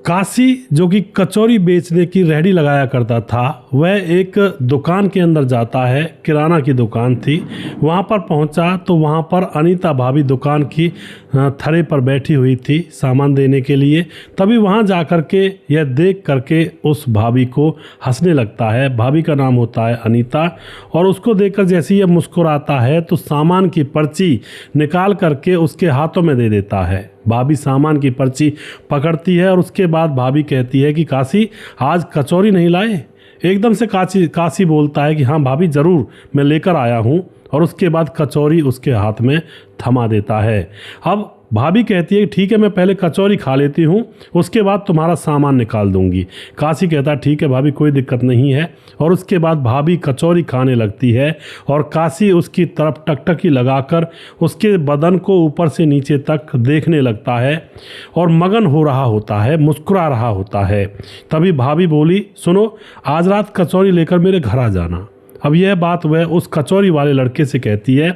काशी जो कि कचौरी बेचने की रेहड़ी लगाया करता था, वह एक दुकान के अंदर जाता है। किराना की दुकान थी। वहाँ पर पहुँचा तो वहाँ पर अनीता भाभी दुकान की थड़े पर बैठी हुई थी सामान देने के लिए। तभी वहाँ जा कर के यह देख करके उस भाभी को हंसने लगता है। भाभी का नाम होता है अनीता, और उसको देखकर जैसे ही यह मुस्कुराता है तो सामान की पर्ची निकाल करके उसके हाथों में दे देता है। भाभी सामान की पर्ची पकड़ती है और उसके बाद भाभी कहती है कि काशी, आज कचौरी नहीं लाए? एकदम से काशी बोलता है कि हाँ भाभी, ज़रूर मैं लेकर आया हूँ, और उसके बाद कचौरी उसके हाथ में थमा देता है। अब भाभी कहती है ठीक है, मैं पहले कचौरी खा लेती हूँ, उसके बाद तुम्हारा सामान निकाल दूंगी। काशी कहता है ठीक है भाभी, कोई दिक्कत नहीं है। और उसके बाद भाभी कचौरी खाने लगती है और काशी उसकी तरफ टकटकी लगाकर उसके बदन को ऊपर से नीचे तक देखने लगता है और मगन हो रहा होता है, मुस्कुरा रहा होता है। तभी भाभी बोली, सुनो, आज रात कचौरी लेकर मेरे घर आ जाना। अब यह बात वह उस कचौरी वाले लड़के से कहती है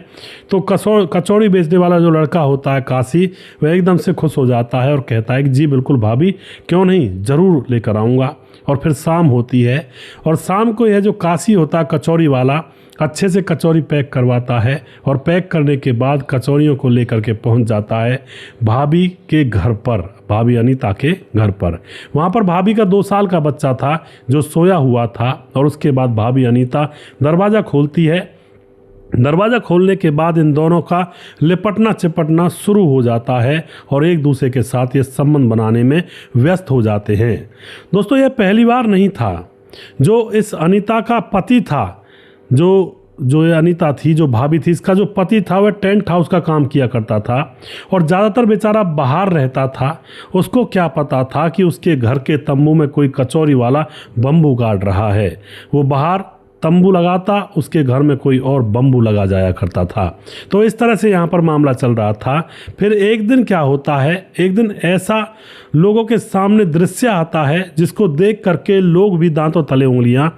तो कचौरी बेचने वाला जो लड़का होता है काशी, वह एकदम से खुश हो जाता है और कहता है कि जी बिल्कुल भाभी, क्यों नहीं, ज़रूर लेकर आऊँगा। और फिर शाम होती है और शाम को यह जो काशी होता है कचौरी वाला, अच्छे से कचौरी पैक करवाता है और पैक करने के बाद कचौरियों को लेकर के पहुंच जाता है भाभी के घर पर, भाभी अनीता के घर पर। वहां पर भाभी का 2 साल का बच्चा था जो सोया हुआ था। और उसके बाद भाभी अनीता दरवाज़ा खोलती है। दरवाज़ा खोलने के बाद इन दोनों का लिपटना चिपटना शुरू हो जाता है और एक दूसरे के साथ ये संबंध बनाने में व्यस्त हो जाते हैं। दोस्तों, यह पहली बार नहीं था। जो इस अनीता का पति था, जो ये अनीता थी, जो भाभी थी, इसका जो पति था वह टेंट हाउस का काम किया करता था और ज़्यादातर बेचारा बाहर रहता था। उसको क्या पता था कि उसके घर के तंबू में कोई कचौरी वाला बम्बू गाड़ रहा है। वो बाहर तंबू लगाता, उसके घर में कोई और बम्बू लगा जाया करता था। तो इस तरह से यहाँ पर मामला चल रहा था। फिर एक दिन क्या होता है, एक दिन ऐसा लोगों के सामने दृश्य आता है जिसको देख करके लोग भी दांतों तले उंगलियां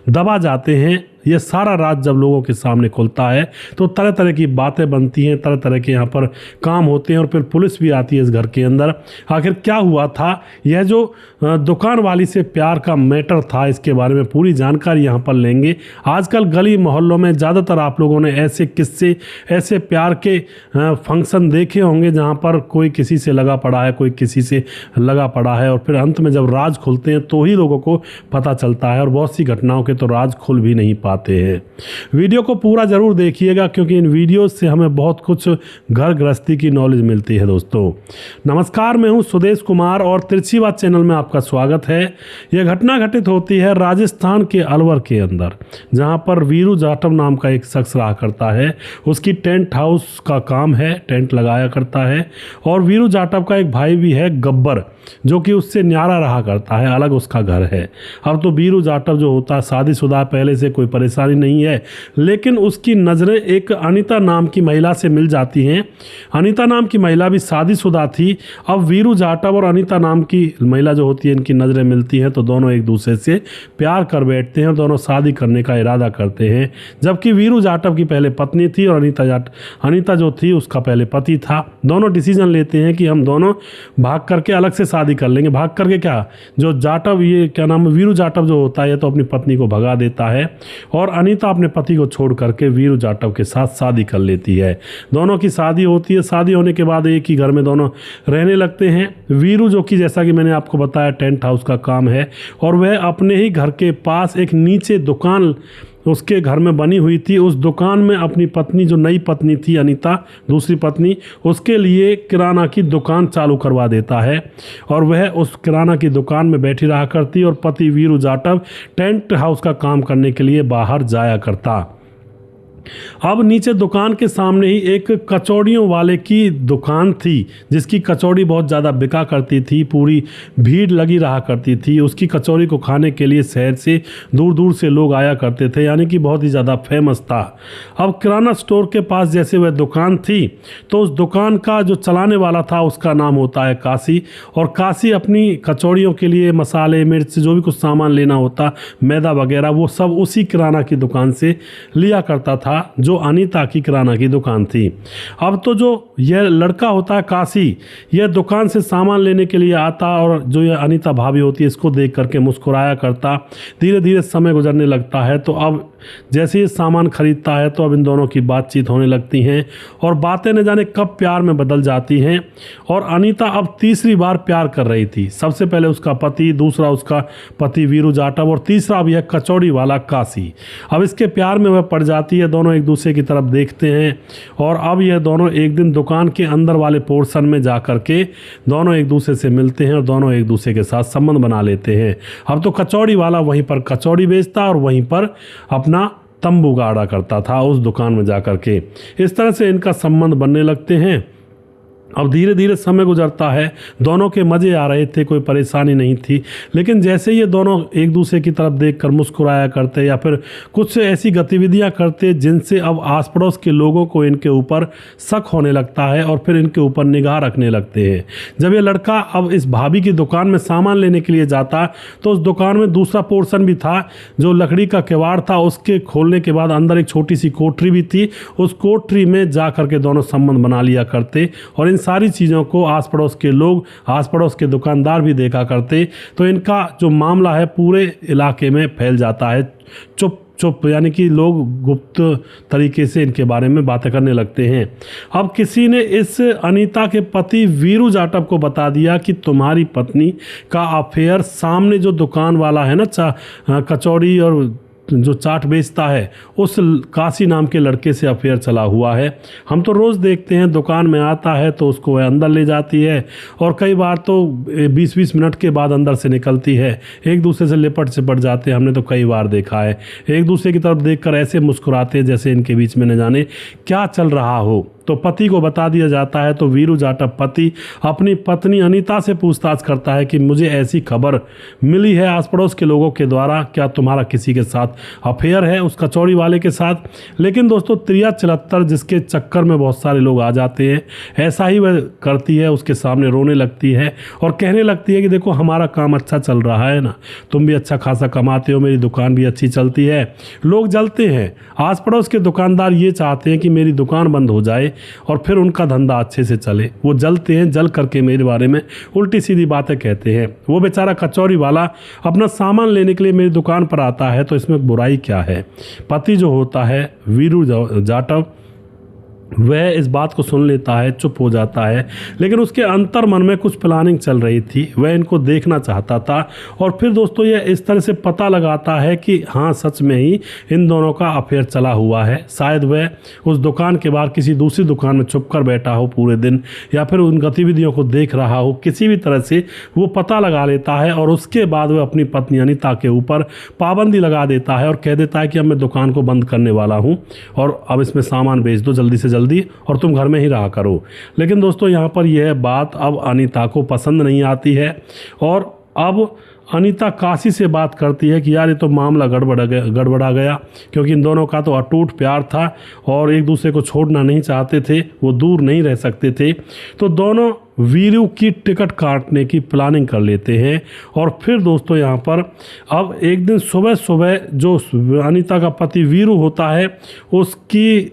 दबा जाते हैं। ये सारा राज जब लोगों के सामने खुलता है तो तरह तरह की बातें बनती हैं, तरह तरह के यहाँ पर काम होते हैं और फिर पुलिस भी आती है इस घर के अंदर। आखिर क्या हुआ था, यह जो दुकान वाली से प्यार का मैटर था, इसके बारे में पूरी जानकारी यहाँ पर लेंगे। आजकल गली मोहल्लों में ज़्यादातर आप लोगों ने ऐसे किस्से, ऐसे प्यार के फंक्शन देखे होंगे जहाँ पर कोई किसी से लगा पड़ा है, कोई किसी से लगा पड़ा है, और फिर अंत में जब राज खुलते हैं तो ही लोगों को पता चलता है। और बहुत सी घटनाओं के तो राज खुल भी नहीं पाते हैं। वीडियो को पूरा जरूर देखिएगा क्योंकि इन वीडियो से हमें बहुत कुछ घर गृहस्थी की नॉलेज मिलती है। दोस्तों नमस्कार, मैं हूं सुदेश कुमार और तिरछी बात चैनल में आपका स्वागत है। यह घटना घटित होती है राजस्थान के अलवर के अंदर, जहां पर वीरू जाटव नाम का एक शख्स रहा करता है। उसकी टेंट हाउस का काम है, टेंट लगाया करता है। और वीरू जाटव का एक भाई भी है गब्बर, जो कि उससे न्यारा रहा करता है, अलग उसका घर है। अब तो वीरू जाटव जो होता है शादीशुदा, पहले से कोई परेशानी नहीं है, लेकिन उसकी नज़रें एक अनीता नाम की महिला से मिल जाती हैं। अनीता नाम की महिला भी शादीशुदा थी। अब वीरू जाटव और अनीता नाम की महिला जो होती है, इनकी नज़रें मिलती हैं तो दोनों एक दूसरे से प्यार कर बैठते हैं और दोनों शादी करने का इरादा करते हैं। जबकि वीरू जाटव की पहले पत्नी थी और अनीता जो थी उसका पहले पति था। दोनों डिसीजन लेते हैं कि हम दोनों भाग करके अलग से शादी कर लेंगे। भाग करके क्या, जो जाटव, ये क्या नाम है, वीरू जाटव जो होता है तो अपनी पत्नी को भगा देता है और अनीता अपने पति को छोड़ करके वीरू जाटव के साथ शादी कर लेती है। दोनों की शादी होती है। शादी होने के बाद एक ही घर में दोनों रहने लगते हैं। वीरू जो कि जैसा कि मैंने आपको बताया टेंट हाउस का काम है और वह अपने ही घर के पास एक नीचे दुकान उसके घर में बनी हुई थी। उस दुकान में अपनी पत्नी, जो नई पत्नी थी अनीता, दूसरी पत्नी, उसके लिए किराना की दुकान चालू करवा देता है और वह उस किराना की दुकान में बैठी रहा करती और पति वीरू जाटव टेंट हाउस का काम करने के लिए बाहर जाया करता। अब नीचे दुकान के सामने ही एक कचौड़ियों वाले की दुकान थी जिसकी कचौड़ी बहुत ज़्यादा बिका करती थी, पूरी भीड़ लगी रहा करती थी। उसकी कचौड़ी को खाने के लिए शहर से दूर दूर से लोग आया करते थे, यानी कि बहुत ही ज़्यादा फेमस था। अब किराना स्टोर के पास जैसे वह दुकान थी तो उस दुकान का जो चलाने वाला था उसका नाम होता है काशी। और काशी अपनी कचौड़ियों के लिए मसाले, मिर्च, जो भी कुछ सामान लेना होता, मैदा वगैरह, वो सब उसी किराना की दुकान से लिया करता था। जो अनीता की किराना की दुकान थी। अब तो जो यह लड़का होता है काशी, यह दुकान से सामान लेने के लिए आता और जो यह अनीता भाभी होती है इसको देख करके मुस्कुराया करता। धीरे धीरे समय गुजरने लगता है तो अब जैसे ही सामान खरीदता है तो अब इन दोनों की बातचीत होने लगती हैं और बातें न जाने कब प्यार में बदल जाती हैं। और अनीता अब तीसरी बार प्यार कर रही थी। सबसे पहले उसका पति, दूसरा उसका पति वीरू जाटव और तीसरा अब यह कचौड़ी वाला काशी। अब इसके प्यार में वह पड़ जाती है। दोनों एक दूसरे की तरफ देखते हैं और अब यह दोनों एक दिन दुकान के अंदर वाले पोर्शन में जा कर के दोनों एक दूसरे से मिलते हैं और दोनों एक दूसरे के साथ संबंध बना लेते हैं। अब तो कचौड़ी वाला वहीं पर कचौड़ी बेचता और वहीं पर अपना तंबू गाड़ा करता था उस दुकान में जाकर के। इस तरह से इनका संबंध बनने लगते हैं। अब धीरे धीरे समय गुजरता है, दोनों के मज़े आ रहे थे, कोई परेशानी नहीं थी। लेकिन जैसे ये दोनों एक दूसरे की तरफ देखकर मुस्कुराया करते या फिर कुछ ऐसी गतिविधियां करते जिनसे अब आस पड़ोस के लोगों को इनके ऊपर शक होने लगता है और फिर इनके ऊपर निगाह रखने लगते हैं। जब ये लड़का अब इस भाभी की दुकान में सामान लेने के लिए जाता तो उस दुकान में दूसरा पोर्शन भी था, जो लकड़ी का किवाड़ था। उसके खोलने के बाद अंदर एक छोटी सी कोठरी भी थी। उस कोठरी में जा करके दोनों संबंध बना लिया करते और सारी चीज़ों को आस पड़ोस के लोग, आस पड़ोस के दुकानदार भी देखा करते। तो इनका जो मामला है पूरे इलाके में फैल जाता है। चुप चुप यानी कि लोग गुप्त तरीके से इनके बारे में बातें करने लगते हैं। अब किसी ने इस अनीता के पति वीरू जाटव को बता दिया कि तुम्हारी पत्नी का अफेयर सामने जो दुकान वाला है ना, कचौड़ी और जो चाट बेचता है, उस काशी नाम के लड़के से अफेयर चला हुआ है। हम तो रोज़ देखते हैं, दुकान में आता है तो उसको वह अंदर ले जाती है और कई बार तो 20-20 मिनट के बाद अंदर से निकलती है। एक दूसरे से लिपट सिपट जाते हैं, हमने तो कई बार देखा है। एक दूसरे की तरफ देखकर ऐसे मुस्कुराते जैसे इनके बीच में न जाने क्या चल रहा हो। तो पति को बता दिया जाता है तो वीरू जाटव पति अपनी पत्नी अनीता से पूछताछ करता है कि मुझे ऐसी खबर मिली है आस पड़ोस के लोगों के द्वारा, क्या तुम्हारा किसी के साथ अफेयर है, उस कचौड़ी वाले के साथ। लेकिन दोस्तों त्रिया चलत्तर जिसके चक्कर में बहुत सारे लोग आ जाते हैं, ऐसा ही वह करती है, उसके सामने रोने लगती है और कहने लगती है कि देखो हमारा काम अच्छा चल रहा है ना, तुम भी अच्छा खासा कमाते हो, मेरी दुकान भी अच्छी चलती है। लोग जलते हैं, आस पड़ोस के दुकानदार ये चाहते हैं कि मेरी दुकान बंद हो जाए और फिर उनका धंधा अच्छे से चले। वो जलते हैं, जल करके मेरे बारे में उल्टी सीधी बातें कहते हैं। वो बेचारा कचौड़ी वाला अपना सामान लेने के लिए मेरी दुकान पर आता है तो इसमें बुराई क्या है। पति जो होता है वीरू जाटव, वह इस बात को सुन लेता है, चुप हो जाता है। लेकिन उसके अंतर मन में कुछ प्लानिंग चल रही थी, वह इनको देखना चाहता था। और फिर दोस्तों यह इस तरह से पता लगाता है कि हाँ सच में ही इन दोनों का अफेयर चला हुआ है। शायद वह उस दुकान के बाहर किसी दूसरी दुकान में छुप कर बैठा हो पूरे दिन, या फिर उन गतिविधियों को देख रहा हो। किसी भी तरह से वो पता लगा लेता है और उसके बाद वह अपनी पत्नी अनीता के ऊपर पाबंदी लगा देता है और कह देता है कि अब मैं दुकान को बंद करने वाला हूँ और अब इसमें सामान बेच दो जल्दी से जल्दी और तुम घर में ही रहा करो। लेकिन दोस्तों यहाँ पर यह बात अब अनीता को पसंद नहीं आती है और अब अनीता काशी से बात करती है कि यार ये तो मामला गड़बड़ा गया, क्योंकि इन दोनों का तो अटूट प्यार था और एक दूसरे को छोड़ना नहीं चाहते थे, वो दूर नहीं रह सकते थे। तो दोनों वीरू की टिकट काटने की प्लानिंग कर लेते हैं। और फिर दोस्तों यहाँ पर अब एक दिन सुबह सुबह जो अनीता का पति वीरू होता है, उसकी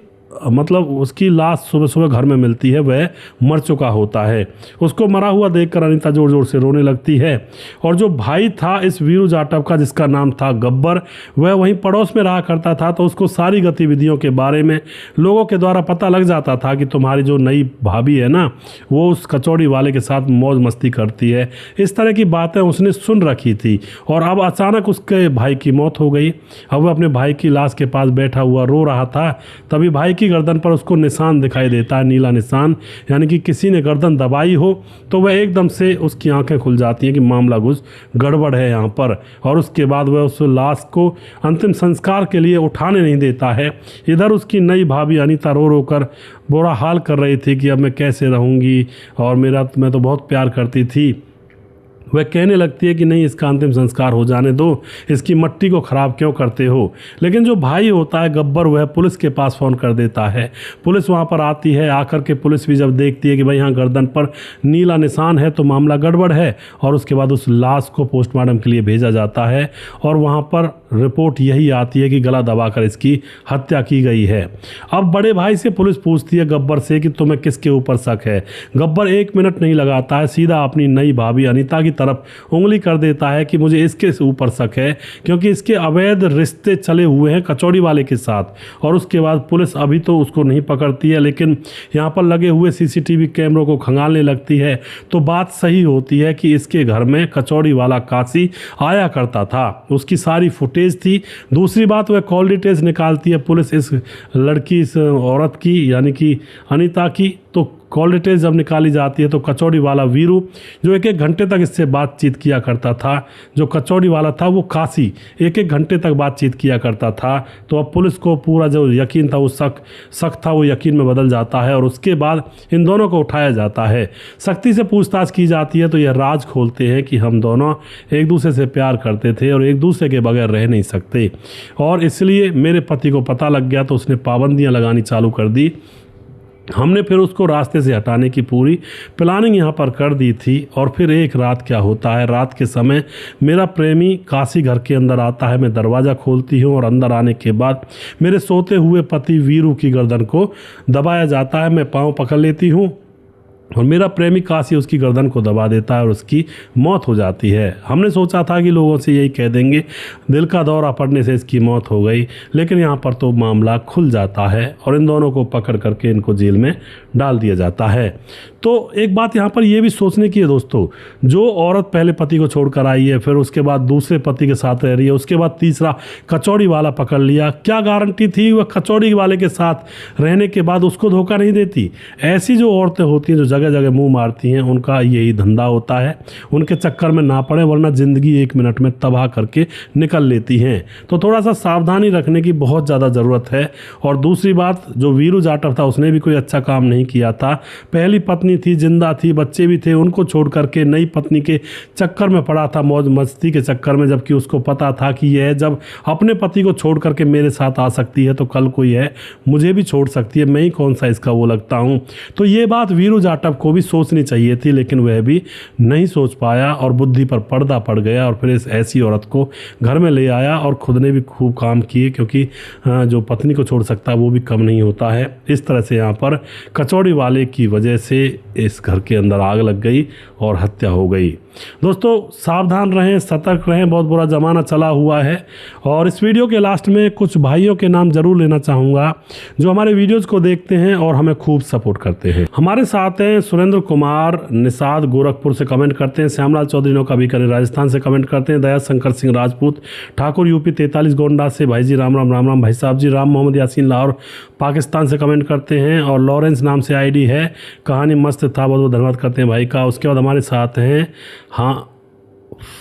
लाश सुबह सुबह घर में मिलती है। वह मर चुका होता है। उसको मरा हुआ देखकर अनीता जोर जोर से रोने लगती है। और जो भाई था इस वीरू जाटव का, जिसका नाम था गब्बर, वह वहीं पड़ोस में रहा करता था। तो उसको सारी गतिविधियों के बारे में लोगों के द्वारा पता लग जाता था कि तुम्हारी जो नई भाभी है ना, वो उस कचौड़ी वाले के साथ मौज मस्ती करती है। इस तरह की बातें उसने सुन रखी थी। और अब अचानक उसके भाई की मौत हो गई। अब वह अपने भाई की लाश के पास बैठा हुआ रो रहा था। तभी भाई की गर्दन पर उसको निशान दिखाई देता है, नीला निशान, यानी कि किसी ने गर्दन दबाई हो। तो वह एकदम से उसकी आंखें खुल जाती हैं कि मामला कुछ गड़बड़ है यहाँ पर। और उसके बाद वह उस लाश को अंतिम संस्कार के लिए उठाने नहीं देता है। इधर उसकी नई भाभी अनीता रो रो कर बुरा हाल कर रही थी कि अब मैं कैसे रहूँगी और मैं तो बहुत प्यार करती थी। वह कहने लगती है कि नहीं, इसका अंतिम संस्कार हो जाने दो, इसकी मट्टी को ख़राब क्यों करते हो। लेकिन जो भाई होता है गब्बर, वह पुलिस के पास फ़ोन कर देता है। पुलिस वहाँ पर आती है। आकर के पुलिस भी जब देखती है कि भाई यहाँ गर्दन पर नीला निशान है तो मामला गड़बड़ है, और उसके बाद उस लाश को पोस्टमार्टम के लिए भेजा जाता है और वहाँ पर रिपोर्ट यही आती है कि गला दबाकर इसकी हत्या की गई है। अब बड़े भाई से पुलिस पूछती है गब्बर से कि तुम्हें किसके ऊपर शक है। गब्बर 1 मिनट नहीं लगाता है, सीधा अपनी नई भाभी अनीता की तरफ उंगली कर देता है कि मुझे इसके ऊपर शक है, क्योंकि इसके अवैध रिश्ते चले हुए हैं कचौड़ी वाले के साथ। और उसके बाद पुलिस अभी तो उसको नहीं पकड़ती है, लेकिन यहाँ पर लगे हुए सीसीटीवी कैमरों को खंगालने लगती है तो बात सही होती है कि इसके घर में कचौड़ी वाला काशी आया करता था, उसकी सारी फुटेज थी। दूसरी बात, वह कॉल डिटेल्स निकालती है पुलिस इस लड़की, इस औरत की, यानी कि अनीता की। तो कॉल डिटेल्स जब निकाली जाती है तो कचौड़ी वाला वीरू, जो 1-1 घंटे तक इससे बातचीत किया करता था, जो कचौड़ी वाला था वो काशी 1-1 घंटे तक बातचीत किया करता था। तो अब पुलिस को पूरा जो यकीन था, वो शक था, वो यकीन में बदल जाता है और उसके बाद इन दोनों को उठाया जाता है। सख्ती से पूछताछ की जाती है तो यह राज खोलते हैं कि हम दोनों एक दूसरे से प्यार करते थे और एक दूसरे के बगैर रह नहीं सकते, और इसलिए मेरे पति को पता लग गया तो उसने पाबंदियाँ लगानी चालू कर दी। हमने फिर उसको रास्ते से हटाने की पूरी प्लानिंग यहाँ पर कर दी थी। और फिर एक रात क्या होता है, रात के समय मेरा प्रेमी काशी घर के अंदर आता है। मैं दरवाज़ा खोलती हूँ और अंदर आने के बाद मेरे सोते हुए पति वीरू की गर्दन को दबाया जाता है। मैं पाँव पकड़ लेती हूँ और मेरा प्रेमी काशी उसकी गर्दन को दबा देता है और उसकी मौत हो जाती है। हमने सोचा था कि लोगों से यही कह देंगे दिल का दौरा पड़ने से इसकी मौत हो गई, लेकिन यहाँ पर तो मामला खुल जाता है और इन दोनों को पकड़ करके इनको जेल में डाल दिया जाता है। तो एक बात यहाँ पर यह भी सोचने की है दोस्तों, जो औरत पहले पति को छोड़कर आई है, फिर उसके बाद दूसरे पति के साथ रह रही है, उसके बाद तीसरा कचौड़ी वाला पकड़ लिया, क्या गारंटी थी वह कचौड़ी वाले के साथ रहने के बाद उसको धोखा नहीं देती। ऐसी जो औरतें होती हैं जो जगह जगह मुंह मारती हैं, उनका यही धंधा होता है, उनके चक्कर में ना पड़े वरना ज़िंदगी 1 मिनट में तबाह करके निकल लेती हैं। तो थोड़ा सा सावधानी रखने की बहुत ज़्यादा ज़रूरत है। और दूसरी बात, जो वीरू जाटव था उसने भी कोई अच्छा काम नहीं किया था। पहली पत्नी थी, जिंदा थी, बच्चे भी थे, उनको छोड़ करके नई पत्नी के चक्कर में पड़ा था, मौज मस्ती के चक्कर में, जबकि उसको पता था कि यह जब अपने पति को छोड़ करके मेरे साथ आ सकती है तो कल कोई है मुझे भी छोड़ सकती है, मैं ही कौन सा इसका वो लगता हूँ। तो ये बात वीरू जाटव को भी सोचनी चाहिए थी, लेकिन वह भी नहीं सोच पाया और बुद्धि पर पर्दा पड़ गया और फिर इस ऐसी औरत को घर में ले आया और खुद ने भी खूब काम किए, क्योंकि जो पत्नी को छोड़ सकता है वो भी कम नहीं होता है। इस तरह से यहाँ पर कचौड़ी वाले की वजह से इस घर के अंदर आग लग गई और हत्या हो गई। दोस्तों सावधान रहें, सतर्क रहें, बहुत बुरा ज़माना चला हुआ है। और इस वीडियो के लास्ट में कुछ भाइयों के नाम जरूर लेना चाहूँगा जो हमारे वीडियोज़ को देखते हैं और हमें खूब सपोर्ट करते हैं। हमारे साथ हैं सुरेंद्र कुमार निषाद गोरखपुर से कमेंट करते हैं, श्यामलाल चौधरी नौका बीकानेर राजस्थान से कमेंट करते हैं, दया शंकर सिंह राजपूत ठाकुर यूपी 43 गोंडा से, भाई जी राम राम भाई साहब जी, राम मोहम्मद यासीन लाहौर पाकिस्तान से कमेंट करते हैं, और लॉरेंस नाम से आईडी है, कहानी मस्त था, बहुत बहुत धन्यवाद करते हैं भाई का। उसके बाद हमारे साथ हैं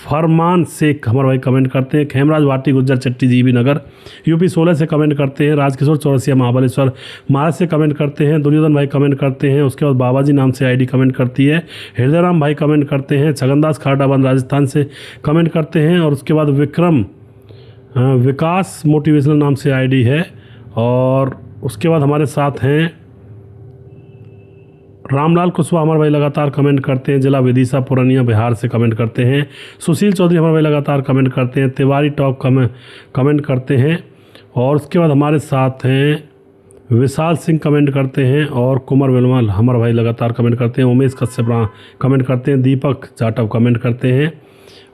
फरमान शेख हमारे भाई कमेंट करते हैं, खेमराज भाटी गुज्जर चट्टी जीबी नगर यूपी 16 से कमेंट करते हैं, राजकिशोर चौरसिया महाबलेश्वर महाराज से कमेंट करते हैं, दुर्योधन भाई कमेंट करते हैं। उसके बाद बाबाजी नाम से आईडी कमेंट करती है, हृदयराम भाई कमेंट करते हैं, छगनदास खाटाबंद राजस्थान से कमेंट करते हैं। और उसके बाद विकास मोटिवेशनल नाम से आईडी है। और उसके बाद हमारे साथ हैं रामलाल कुशवाहा हमारे भाई लगातार कमेंट करते हैं, जिला विदिशा पूर्णिया बिहार से कमेंट करते हैं। सुशील चौधरी हमारे भाई लगातार कमेंट करते हैं, तिवारी टॉप कमेंट करते हैं। और उसके बाद हमारे साथ हैं विशाल सिंह कमेंट करते हैं, और कुमार वेलवाल हमारे भाई लगातार कमेंट करते हैं, उमेश कश्यप कमेंट करते हैं, दीपक जाटव कमेंट करते हैं,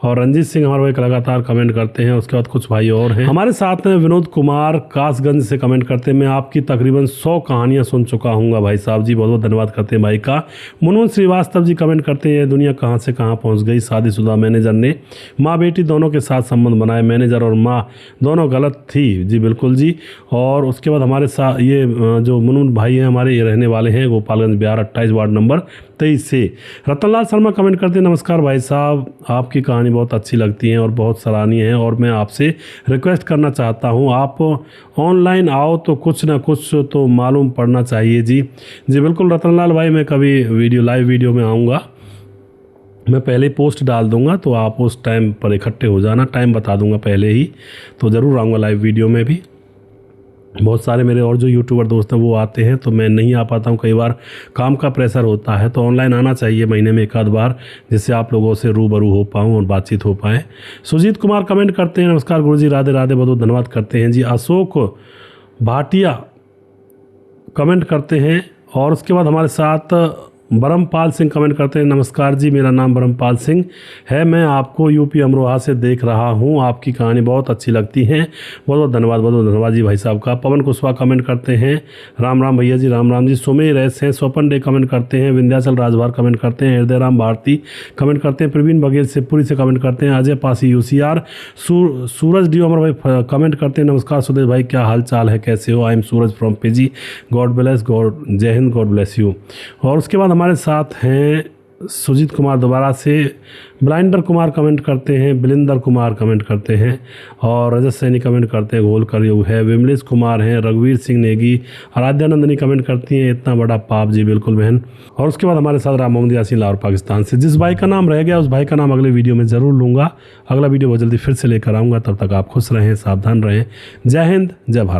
और रंजीत सिंह हमारे भाई लगातार कमेंट करते हैं। उसके बाद कुछ भाई और हैं हमारे साथ हैं, विनोद कुमार कासगंज से कमेंट करते हैं, मैं आपकी तकरीबन 100 कहानियां सुन चुका हूँ भाई साहब जी, बहुत बहुत धन्यवाद करते हैं भाई का। मुनमुन श्रीवास्तव जी कमेंट करते हैं, दुनिया कहाँ से कहाँ पहुँच गई, शादीशुदा मैनेजर ने माँ बेटी दोनों के साथ संबंध बनाए, मैनेजर और माँ दोनों गलत थी, जी बिल्कुल जी। और उसके बाद हमारे साथ ये जो मुनमुन भाई हैं हमारे, ये रहने वाले हैं गोपालगंज बिहार 28 वार्ड नंबर 23 से। रतनलाल शर्मा कमेंट करते हैं, नमस्कार भाई साहब, आपकी कहानी बहुत अच्छी लगती है और बहुत सराहनीय है, और मैं आपसे रिक्वेस्ट करना चाहता हूं आप ऑनलाइन आओ तो कुछ ना कुछ तो मालूम पड़ना चाहिए। जी जी बिल्कुल रतनलाल भाई, मैं कभी लाइव वीडियो में आऊँगा। मैं पहले ही पोस्ट डाल दूंगा, तो आप उस टाइम पर इकट्ठे हो जाना। टाइम बता दूंगा पहले ही, तो ज़रूर आऊँगा लाइव वीडियो में भी। बहुत सारे मेरे और जो यूट्यूबर दोस्त हैं वो आते हैं, तो मैं नहीं आ पाता हूँ, कई बार काम का प्रेशर होता है। तो ऑनलाइन आना चाहिए महीने में एक आध बार, जिससे आप लोगों से रूबरू हो पाऊँ और बातचीत हो पाए। सुजीत कुमार कमेंट करते हैं, नमस्कार गुरुजी, राधे राधे, बहुत बहुत धन्यवाद करते हैं जी। अशोक भाटिया कमेंट करते हैं, और उसके बाद हमारे साथ ब्रह्मपाल सिंह कमेंट करते हैं, नमस्कार जी, मेरा नाम ब्रह्मपाल सिंह है, मैं आपको यूपी अमरोहा से देख रहा हूं, आपकी कहानी बहुत अच्छी लगती है। बहुत बहुत धन्यवाद, बहुत बहुत धन्यवाद जी भाई साहब का। पवन कुशवाहा कमेंट करते हैं, राम राम भैया जी, राम राम जी। सुमेर एस हैं, स्वपन डे कमेंट करते हैं, विंध्याचल राजभार कमेंट करते हैं, हृदय राम भारती कमेंट करते हैं, प्रवीण बघेल शिवपुरी से कमेंट करते हैं, अजय पासी यूसीआर, सूरज डी अमर भाई कमेंट करते हैं, नमस्कार सुदेश भाई, क्या हाल चाल है, कैसे हो? I am Suraj from PG, God bless, God जय हिंद, गॉड ब्लेस यू। और उसके बाद हमारे साथ हैं सुजीत कुमार दोबारा से, ब्लाइंडर कुमार कमेंट करते हैं, बिलिंदर कुमार कमेंट करते हैं, और रजत सैनी कमेंट करते हैं, गोल करयू है, विमलेश कुमार हैं, रघुवीर सिंह नेगी, आराध्या नंदनी कमेंट करती हैं, इतना बड़ा पाप जी, बिल्कुल बहन। और उसके बाद हमारे साथ राम मोहम्मद यासीन लाहौर पाकिस्तान से। जिस भाई का नाम रह गया उस भाई का नाम अगले वीडियो में ज़रूर लूँगा। अगला वीडियो बहुत जल्दी फिर से लेकर आऊँगा, तब तक आप खुश रहें, सावधान रहें। जय हिंद, जय भारत।